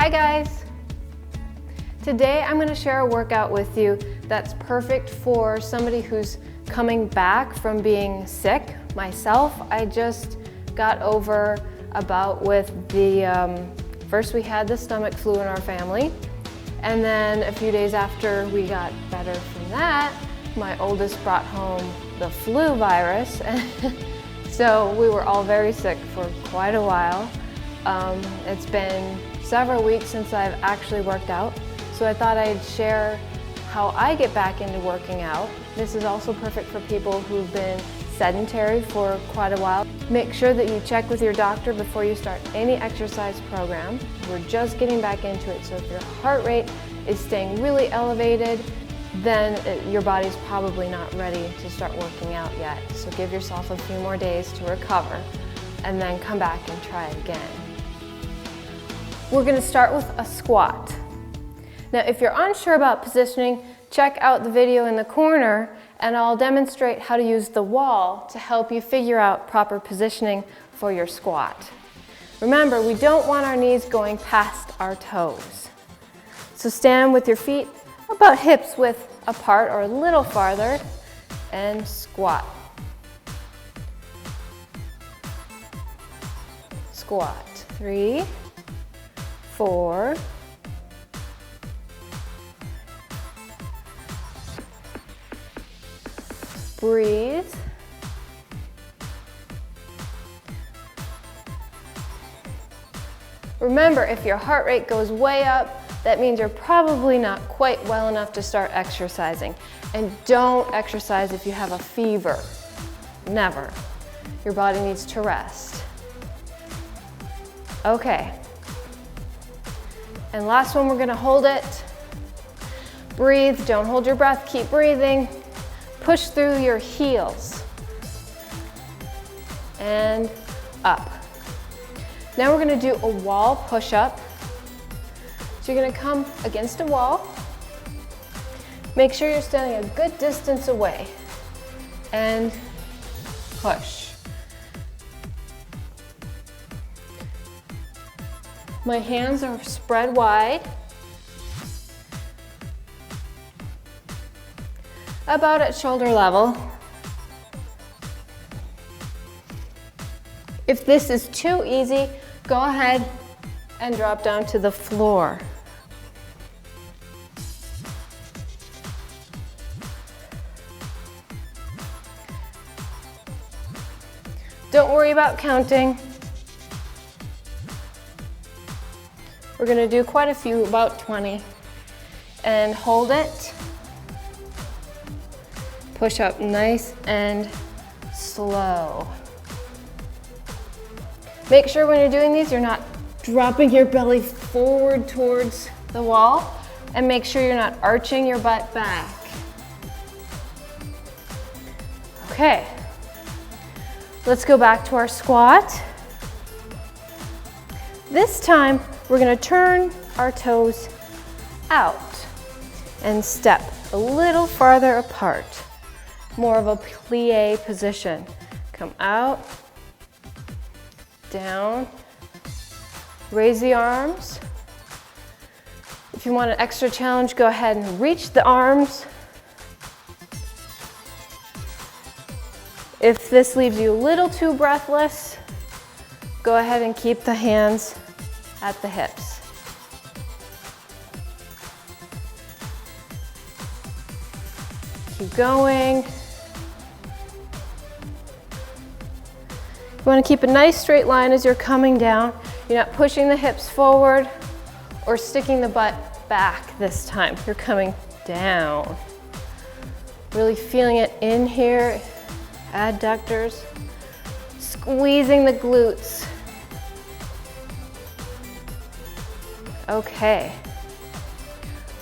Hi guys! Today I'm going to share a workout with you that's perfect for somebody who's coming back from being sick. Myself, I just got over a bout with the, first we had the stomach flu in our family, and then a few days after we got better from that, my oldest brought home the flu virus. So we were all very sick for quite a while. It's been several weeks since I've actually worked out, so I thought I'd share how I get back into working out. This is also perfect for people who've been sedentary for quite a while. Make sure that you check with your doctor before you start any exercise program. We're just getting back into it, so if your heart rate is staying really elevated, then your body's probably not ready to start working out yet. So give yourself a few more days to recover and then come back and try again. We're going to start with a squat. Now, if you're unsure about positioning, check out the video in the corner and I'll demonstrate how to use the wall to help you figure out proper positioning for your squat. Remember, we don't want our knees going past our toes. So stand with your feet about hips width apart or a little farther and squat. Squat. 3, 4, breathe. Remember, if your heart rate goes way up, that means you're probably not quite well enough to start exercising. And don't exercise if you have a fever. Never. Your body needs to rest. Okay. And last one, we're going to hold it. Breathe. Don't hold your breath. Keep breathing. Push through your heels. And up. Now we're going to do a wall push-up. So you're going to come against a wall. Make sure you're standing a good distance away. And push. My hands are spread wide. About at shoulder level. If this is too easy, go ahead and drop down to the floor. Don't worry about counting. We're going to do quite a few, about 20. And hold it. Push up nice and slow. Make sure when you're doing these, you're not dropping your belly forward towards the wall, and make sure you're not arching your butt back. Okay, let's go back to our squat. This time, we're going to turn our toes out and step a little farther apart. More of a plie position. Come out, down, raise the arms. If you want an extra challenge, go ahead and reach the arms. If this leaves you a little too breathless, go ahead and keep the hands at the hips. Keep going. You want to keep a nice straight line as you're coming down. You're not pushing the hips forward or sticking the butt back this time. You're coming down. Really feeling it in here, adductors, squeezing the glutes. Okay,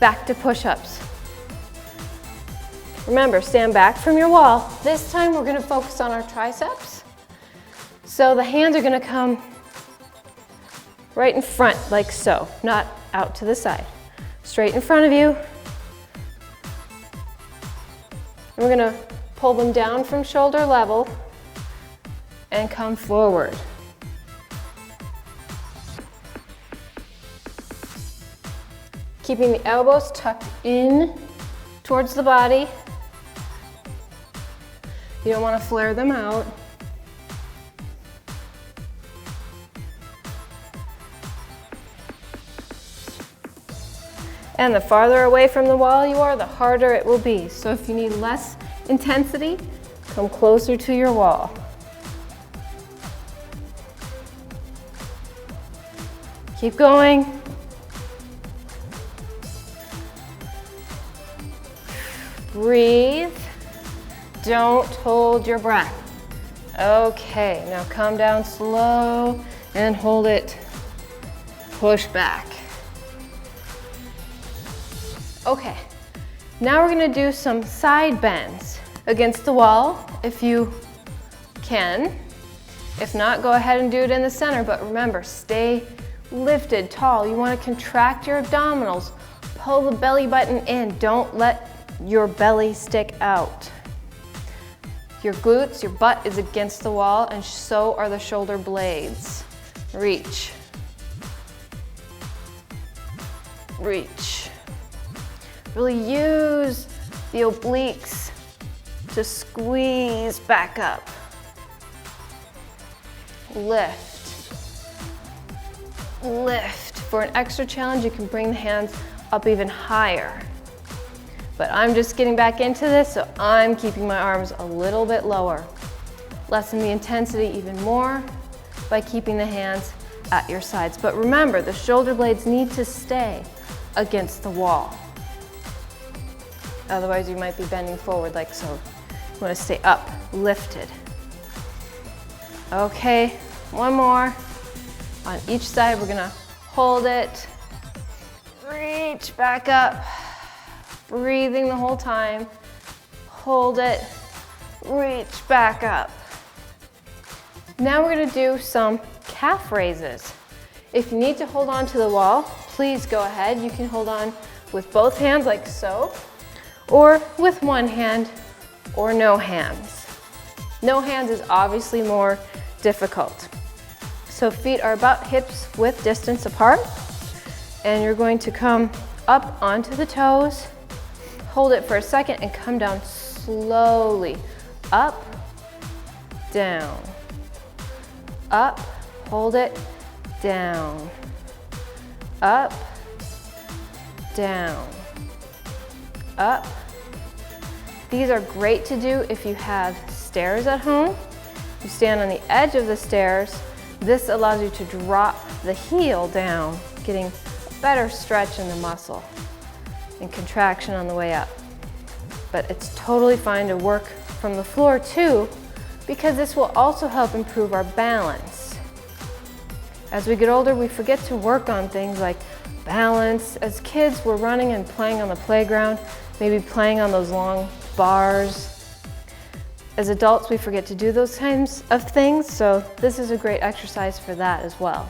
back to push-ups. Remember, stand back from your wall. This time we're going to focus on our triceps. So the hands are going to come right in front, like so, not out to the side. Straight in front of you. And we're going to pull them down from shoulder level and come forward. Keeping the elbows tucked in towards the body. You don't want to flare them out. And the farther away from the wall you are, the harder it will be. So if you need less intensity, come closer to your wall. Keep going. Breathe. Don't hold your breath. Okay, now come down slow and hold it. Push back. Okay, now we're gonna do some side bends against the wall if you can. If not, go ahead and do it in the center, but remember, stay lifted, tall. You wanna contract your abdominals, pull the belly button in. Don't let your belly stick out. Your glutes, your butt is against the wall, and so are the shoulder blades. Reach. Reach. Really use the obliques to squeeze back up. Lift. Lift. For an extra challenge, you can bring the hands up even higher. But I'm just getting back into this, so I'm keeping my arms a little bit lower. Lessen the intensity even more by keeping the hands at your sides. But remember, the shoulder blades need to stay against the wall. Otherwise, you might be bending forward like so. You want to stay up, lifted. Okay, one more. On each side, we're gonna hold it. Reach back up. Breathing the whole time. Hold it. Reach back up. Now we're gonna do some calf raises. If you need to hold on to the wall, please go ahead. You can hold on with both hands like so, or with one hand, or no hands. No hands is obviously more difficult. So feet are about hips width distance apart, and you're going to come up onto the toes, hold it for a second, and come down slowly. Up, down, up, hold it, down, up, down, up. These are great to do if you have stairs at home. You stand on the edge of the stairs. This allows you to drop the heel down, getting a better stretch in the muscle and contraction on the way up. But it's totally fine to work from the floor too, because this will also help improve our balance. As we get older, we forget to work on things like balance. As kids, we're running and playing on the playground, maybe playing on those long bars. As adults, we forget to do those kinds of things, so this is a great exercise for that as well.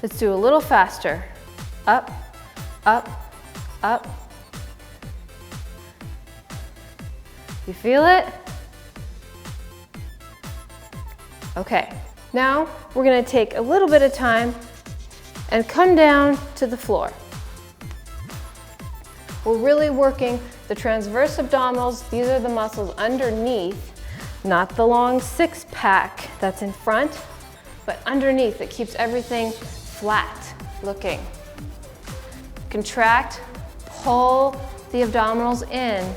Let's do a little faster. Up, up, up. You feel it? Okay, now we're gonna take a little bit of time and come down to the floor. We're really working the transverse abdominals. These are the muscles underneath, not the long six pack that's in front, but underneath. It keeps everything flat looking. Contract, pull the abdominals in,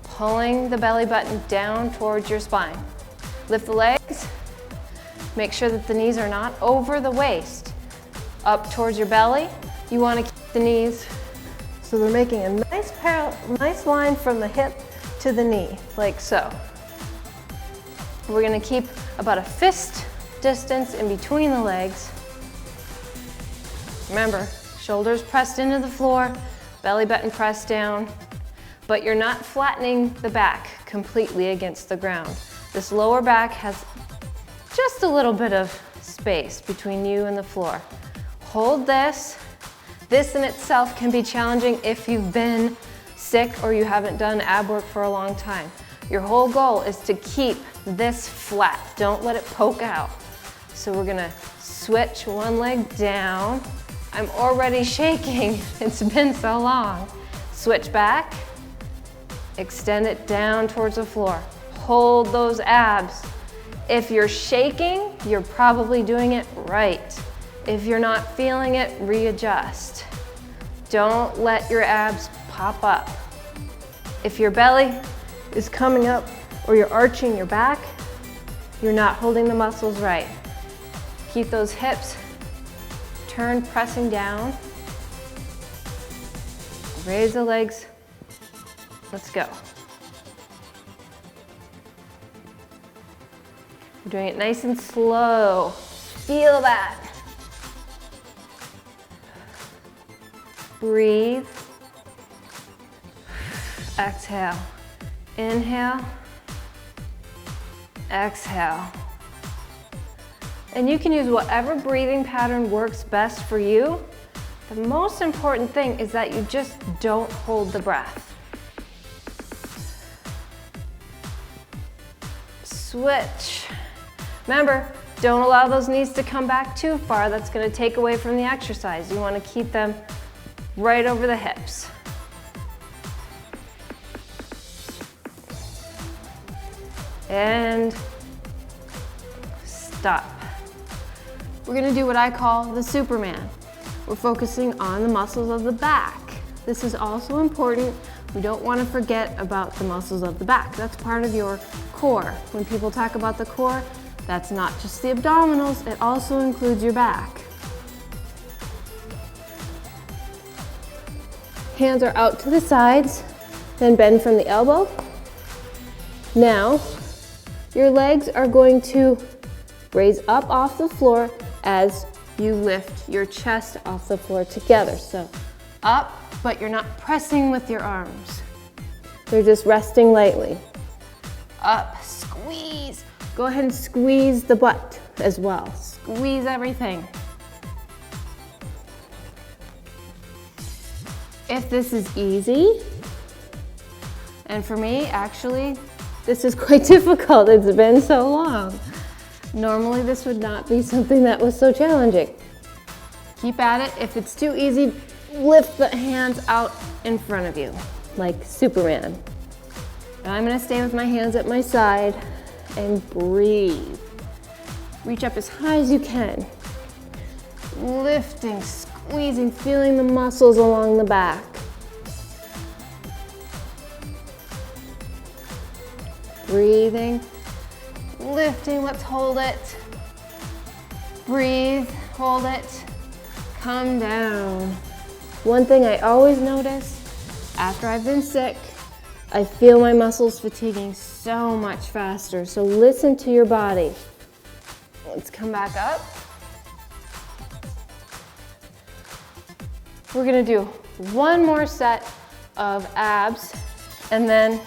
pulling the belly button down towards your spine. Lift the legs. Make sure that the knees are not over the waist. Up towards your belly. You want to keep the knees so they're making a nice line from the hip to the knee, like so. We're going to keep about a fist distance in between the legs. Remember, shoulders pressed into the floor, belly button pressed down, but you're not flattening the back completely against the ground. This lower back has just a little bit of space between you and the floor. Hold this. This in itself can be challenging if you've been sick or you haven't done ab work for a long time. Your whole goal is to keep this flat. Don't let it poke out. So we're gonna switch one leg down. I'm already shaking. It's been so long. Switch back, extend it down towards the floor. Hold those abs. If you're shaking, you're probably doing it right. If you're not feeling it, readjust. Don't let your abs pop up. If your belly is coming up or you're arching your back, you're not holding the muscles right. Keep those hips turned, pressing down. Raise the legs. Let's go. We're doing it nice and slow. Feel that. Breathe. Exhale. Inhale. Exhale. And you can use whatever breathing pattern works best for you. The most important thing is that you just don't hold the breath. Switch. Remember, don't allow those knees to come back too far. That's going to take away from the exercise. You want to keep them right over the hips. And stop. We're going to do what I call the Superman. We're focusing on the muscles of the back. This is also important. We don't want to forget about the muscles of the back. That's part of your core. When people talk about the core, that's not just the abdominals, it also includes your back. Hands are out to the sides, then bend from the elbow. Now, your legs are going to raise up off the floor as you lift your chest off the floor together. So up, but you're not pressing with your arms. They're just resting lightly. Up, squeeze. Go ahead and squeeze the butt as well. Squeeze everything. If this is easy, and for me, actually, this is quite difficult. It's been so long. Normally, this would not be something that was so challenging. Keep at it. If it's too easy, lift the hands out in front of you, like Superman. And I'm gonna stay with my hands at my side and breathe. Reach up as high as you can. Lifting, squeezing, feeling the muscles along the back. Breathing, lifting, let's hold it. Breathe, hold it, come down. One thing I always notice after I've been sick, I feel my muscles fatiguing so much faster. So listen to your body. Let's come back up. We're gonna do one more set of abs and then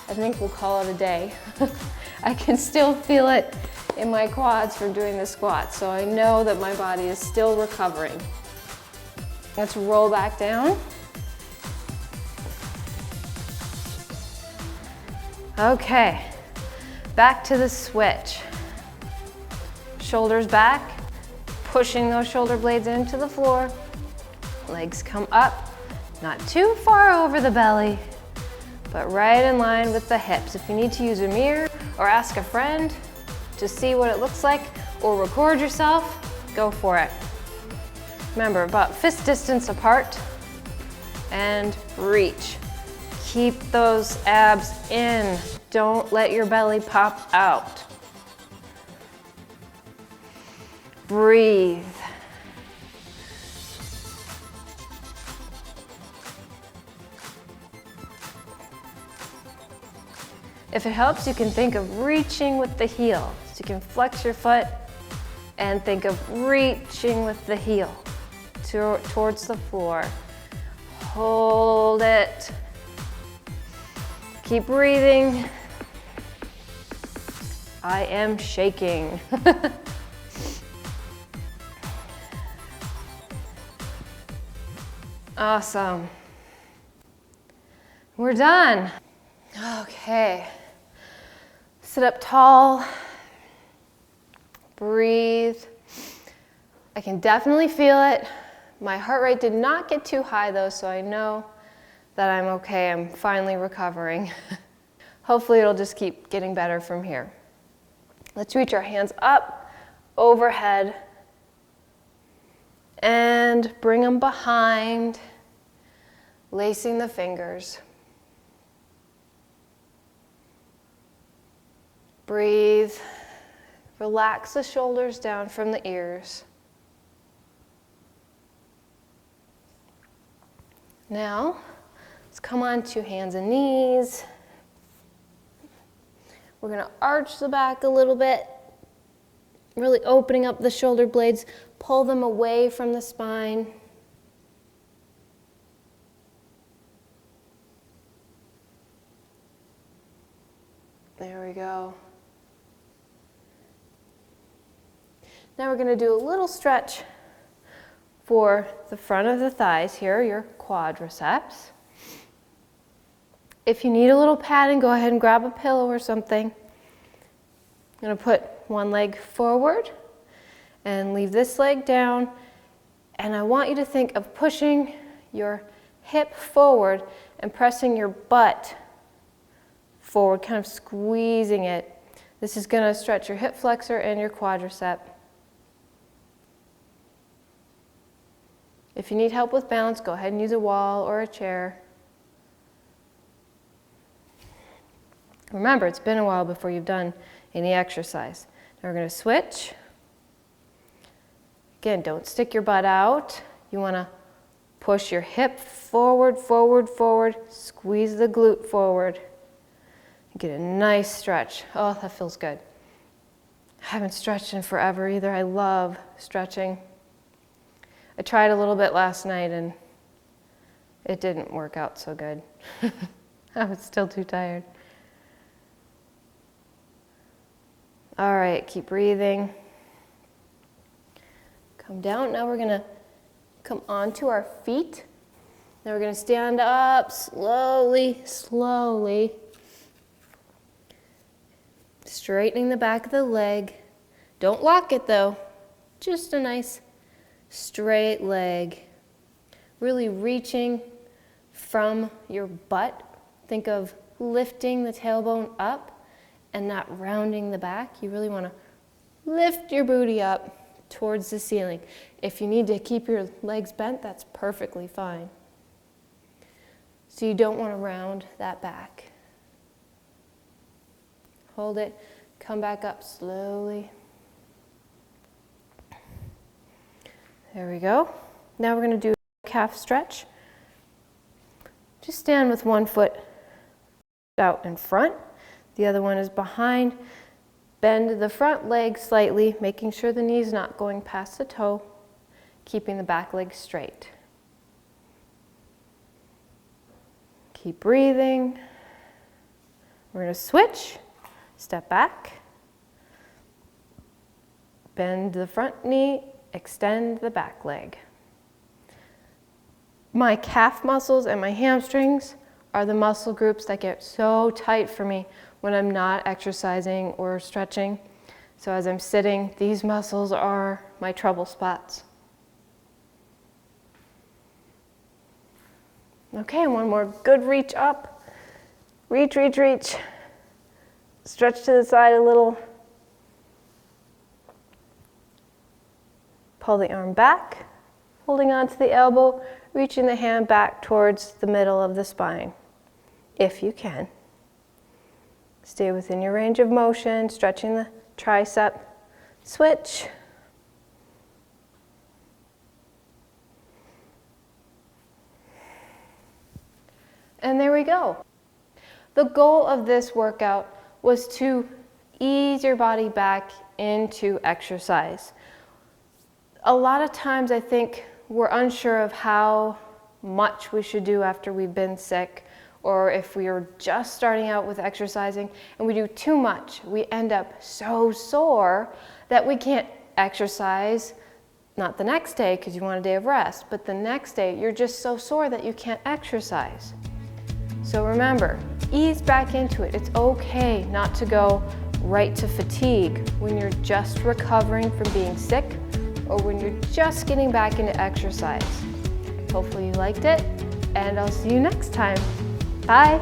I think we'll call it a day. I can still feel it in my quads from doing the squats, so I know that my body is still recovering. Let's roll back down. Okay, back to the switch. Shoulders back, pushing those shoulder blades into the floor. Legs come up, not too far over the belly, but right in line with the hips. If you need to use a mirror or ask a friend to see what it looks like or record yourself, go for it. Remember, about fist distance apart and reach. Keep those abs in. Don't let your belly pop out. Breathe. If it helps, you can think of reaching with the heel. So you can flex your foot and think of reaching with the heel towards the floor. Hold it. Keep breathing. I am shaking. Awesome. We're done. Okay. Sit up tall. Breathe. I can definitely feel it. My heart rate did not get too high though, so I know that I'm okay. I'm finally recovering. Hopefully it'll just keep getting better from here. Let's reach our hands up, overhead, and bring them behind, lacing the fingers. Breathe. Relax the shoulders down from the ears. Now, let's come on to hands and knees. We're going to arch the back a little bit, really opening up the shoulder blades, pull them away from the spine. There we go. Now we're going to do a little stretch for the front of the thighs here, your quadriceps. If you need a little padding, go ahead and grab a pillow or something. I'm going to put one leg forward and leave this leg down. And I want you to think of pushing your hip forward and pressing your butt forward, kind of squeezing it. This is going to stretch your hip flexor and your quadricep. If you need help with balance, go ahead and use a wall or a chair. Remember, it's been a while before you've done any exercise. Now we're going to switch. Again, don't stick your butt out. You want to push your hip forward, forward, forward. Squeeze the glute forward. Get a nice stretch. Oh, that feels good. I haven't stretched in forever either. I love stretching. I tried a little bit last night and it didn't work out so good. I was still too tired. All right, keep breathing. Come down. Now we're going to come onto our feet. Now we're going to stand up slowly, slowly. Straightening the back of the leg. Don't lock it though. Just a nice straight leg. Really reaching from your butt. Think of lifting the tailbone up and not rounding the back. You really want to lift your booty up towards the ceiling. If you need to keep your legs bent, that's perfectly fine. So you don't want to round that back. Hold it, come back up slowly. There we go. Now we're going to do a calf stretch. Just stand with one foot out in front. The other one is behind. Bend the front leg slightly, making sure the knee's not going past the toe, keeping the back leg straight. Keep breathing. We're going to switch. Step back. Bend the front knee, extend the back leg. My calf muscles and my hamstrings are the muscle groups that get so tight for me when I'm not exercising or stretching. So as I'm sitting, these muscles are my trouble spots. Okay, one more good reach up. Reach, reach, reach. Stretch to the side a little. Pull the arm back, holding onto the elbow, reaching the hand back towards the middle of the spine, if you can. Stay within your range of motion, stretching the tricep. Switch. And there we go. The goal of this workout was to ease your body back into exercise. A lot of times I think we're unsure of how much we should do after we've been sick, or if we are just starting out with exercising and we do too much, we end up so sore that we can't exercise. Not the next day because you want a day of rest, but the next day you're just so sore that you can't exercise. So remember, ease back into it. It's okay not to go right to fatigue when you're just recovering from being sick or when you're just getting back into exercise. Hopefully you liked it, and I'll see you next time. Bye.